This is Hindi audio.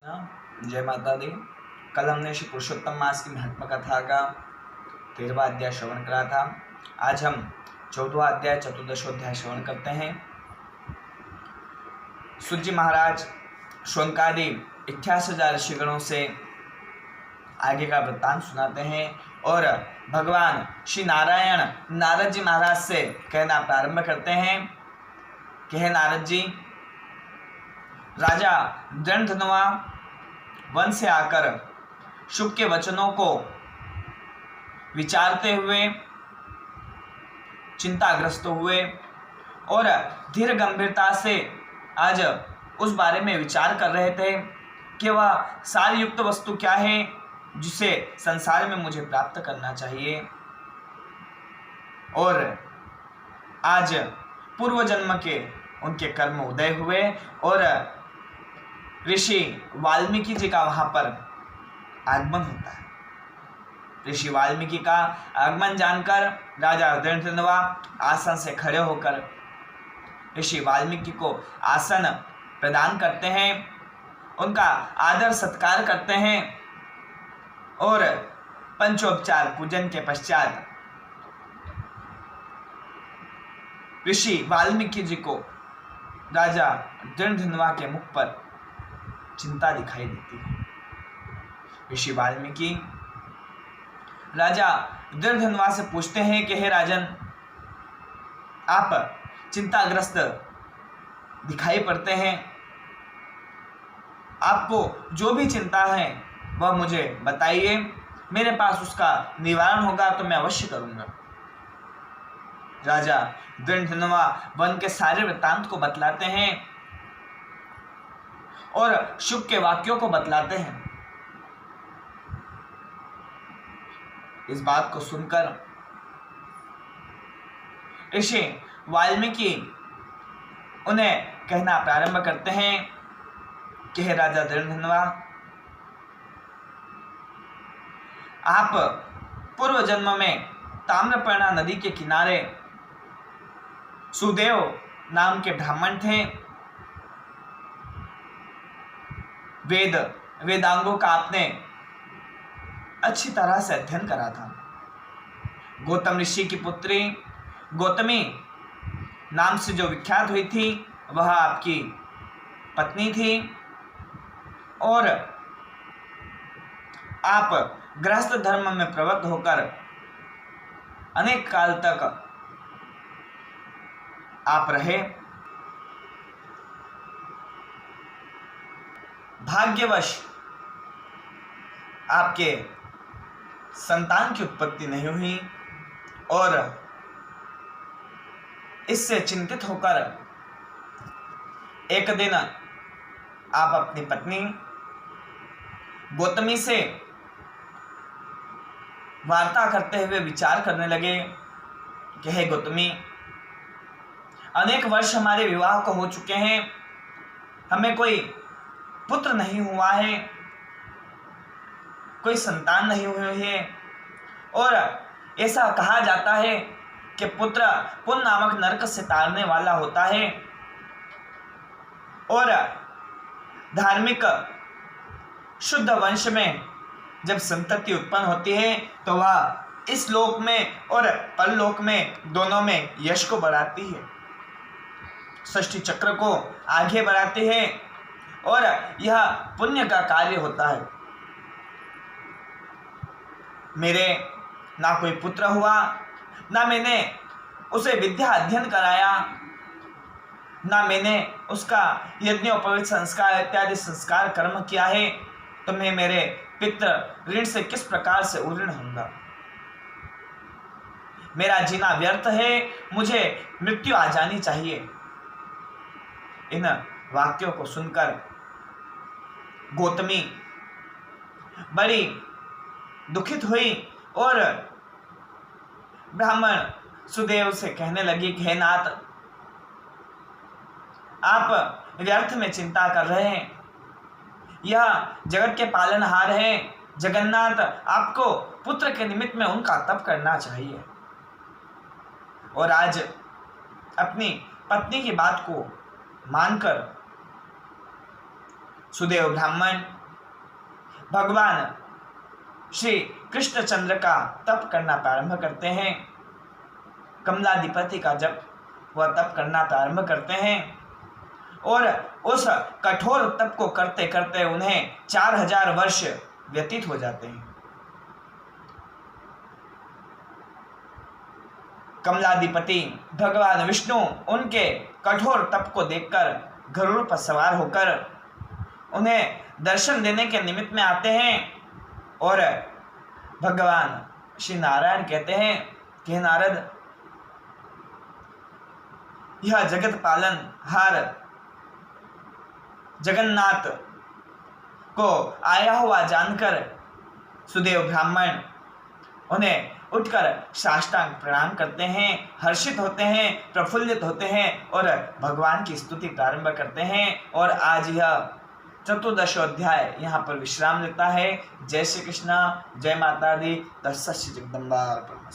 जय माता दी। कल हमने श्री पुरुषोत्तम मास की महात्मा कथा का 13वां अध्याय श्रवण करा था। आज हम 14वां अध्याय चतुर्दशोध्याय श्रवण करते हैं। सूत जी महाराज शौनकादि 88,000 ऋषिगणों से आगे का वृत्तांत सुनाते हैं और भगवान श्री नारायण नारद जी महाराज से कहना प्रारंभ करते हैं कि हे नारद जी, राजा दृढ़धनुआ वन से आकर शुभ के वचनों को विचारते हुए चिंताग्रस्त हुए और धीर गंभीरता से आज उस बारे में विचार कर रहे थे कि वह सारयुक्त वस्तु क्या है जिसे संसार में मुझे प्राप्त करना चाहिए। और आज पूर्व जन्म के उनके कर्म उदय हुए और ऋषि वाल्मीकि जी का वहां पर आगमन होता है। ऋषि वाल्मीकि का आगमन जानकर राजा दृढ़धनुआ आसन से खड़े होकर ऋषि वाल्मीकि को आसन प्रदान करते हैं, उनका आदर सत्कार करते हैं और पंचोपचार पूजन के पश्चात ऋषि वाल्मीकि जी को राजा दृढ़धनुआ के मुख पर चिंता दिखाई देती है। ऋषि वाल्मीकि राजा दृढ़धनुआ से पूछते हैं कि हे राजन, आप चिंताग्रस्त दिखाई पड़ते हैं, आपको जो भी चिंता है वह मुझे बताइए, मेरे पास उसका निवारण होगा तो मैं अवश्य करूंगा। राजा दृढ़धनुआ वन के सारे वृत्तांत को बतलाते हैं और शुभ के वाक्यों को बतलाते हैं। इस बात को सुनकर ऋषि वाल्मीकि उन्हें कहना प्रारंभ करते हैं कि हे राजा दृढ़धनुआ, आप पूर्व जन्म में ताम्रपर्णा नदी के किनारे सुदेव नाम के ब्राह्मण थे। वेदांगों का आपने अच्छी तरह से अध्ययन करा था। गौतम ऋषि की पुत्री गौतमी नाम से जो विख्यात हुई थी वह आपकी पत्नी थी और आप गृहस्थ धर्म में प्रवृत्त होकर अनेक काल तक आप रहे। भाग्यवश आपके संतान की उत्पत्ति नहीं हुई और इससे चिंतित होकर एक दिन आप अपनी पत्नी गौतमी से वार्ता करते हुए विचार करने लगे कि हे गौतमी, अनेक वर्ष हमारे विवाह को हो चुके हैं, हमें कोई पुत्र नहीं हुआ है, कोई संतान नहीं हुई है और ऐसा कहा जाता है कि पुत्र पुण्य नामक नरक से तारने वाला होता है और धार्मिक शुद्ध वंश में जब संतति उत्पन्न होती है तो वह इस लोक में और परलोक में दोनों में यश को बढ़ाती है, सृष्टि चक्र को आगे बढ़ाती है और यह पुण्य का कार्य होता है। मेरे ना कोई पुत्र हुआ, ना मैंने उसे विद्या अध्ययन कराया, ना मैंने उसका यज्ञोपवीत संस्कार इत्यादि संस्कार कर्म किया है, तो मैं मेरे पितृ ऋण से किस प्रकार से उऋण होऊंगा। मेरा जीना व्यर्थ है, मुझे मृत्यु आ जानी चाहिए। इन वाक्यों को सुनकर गौतमी बड़ी दुखित हुई और ब्राह्मण सुदेव से कहने लगी कि हे नाथ, आप व्यर्थ में चिंता कर रहे हैं, यह जगत के पालनहार हैं जगन्नाथ, आपको पुत्र के निमित्त में उनका तप करना चाहिए। और आज अपनी पत्नी की बात को मानकर सुदेव ब्राह्मण भगवान श्री कृष्णचंद्र का तप करना प्रारंभ करते हैं। कमलाधिपति का जब वह तप करना प्रारंभ करते हैं और उस कठोर तप को करते करते उन्हें 4000 वर्ष व्यतीत हो जाते हैं। कमलाधिपति भगवान विष्णु उनके कठोर तप को देखकर गरुड़ पर सवार होकर उन्हें दर्शन देने के निमित्त में आते हैं और भगवान श्री नारायण कहते हैं कि नारद, यह जगत पालन हार जगन्नाथ को आया हुआ जानकर सुदेव ब्राह्मण उन्हें उठकर साष्टांग प्रणाम करते हैं, हर्षित होते हैं, प्रफुल्लित होते हैं और भगवान की स्तुति प्रारंभ करते हैं। और आज यह 14वां अध्याय यहाँ पर विश्राम लेता है। जय श्री कृष्ण, जय माता दी, तत्सत श्री जगदम्बा अर्पणमस्तु।